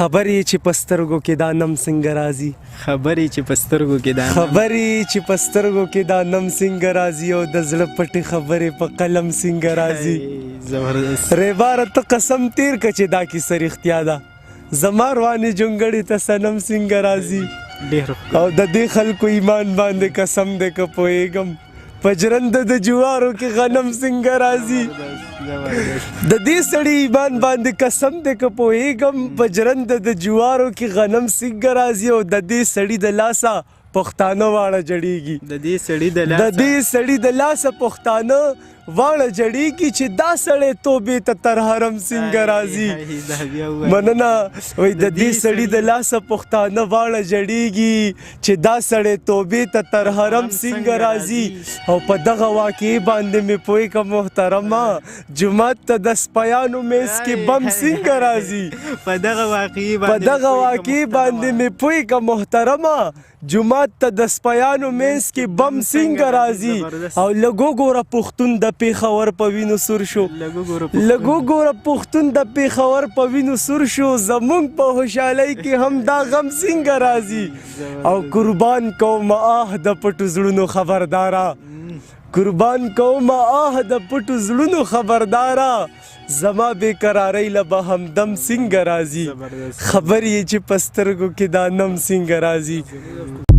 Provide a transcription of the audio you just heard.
خبرې چې په سترګو کې دا نم څنګه راځي خبرې چې په سترګو کې دا خبرې چې په سترګو کې دا نم څنګه راځي او د زړه پټې خبرې په قلم څنګه راځي زبردست ریباره ته قسم تیر که چې دا کیسه رښتیا ده زما روانې جونګړې ته صنم څنګه راځي او د دې خلکو ایمان باندې قسم دی که پوهېږم په جرنده د جوارو کې غنم څنګه راځي د دې سړي ایمان باندې قسم دی که پوهېږم په جرنده د جوارو کې غنم څنګه راځي او د دې سړي د لاسه پښتانه واړه جړېږي د دې سړي د لاسه پښتانه واړه جړېږي چې دا سړی توبې ته تر حرم څنګه راځي مننه وایي د دې سړي د لاسه پښتانه واړه جړېږي چې دا سړی توبې ته تر حرم څنګه راځي او په دغه واقعې باندې مې پوهې که محترمه جومات ته د سپیانو میز کې بم څنګه راځي په دغه واقعې باندې مې پوهې که محترمه جومات ته د سپیانو منځ کې بم څنګه راځي او لږ وګوره پښتون د پېښور په وینو سور شو لږ وګوره پښتون د پېښور په وینو سور شو زمونږ په خوشحالۍ کې هم دا غم څنګه راځي او قربان کومه آه د پټو زړونو خبرداره قربان کومه آه د پټو زړونو خبرداره زما بېقرارۍ له به همدم څنګه راځي خبر یې چې په سترګو کې دا نم څنګه راځي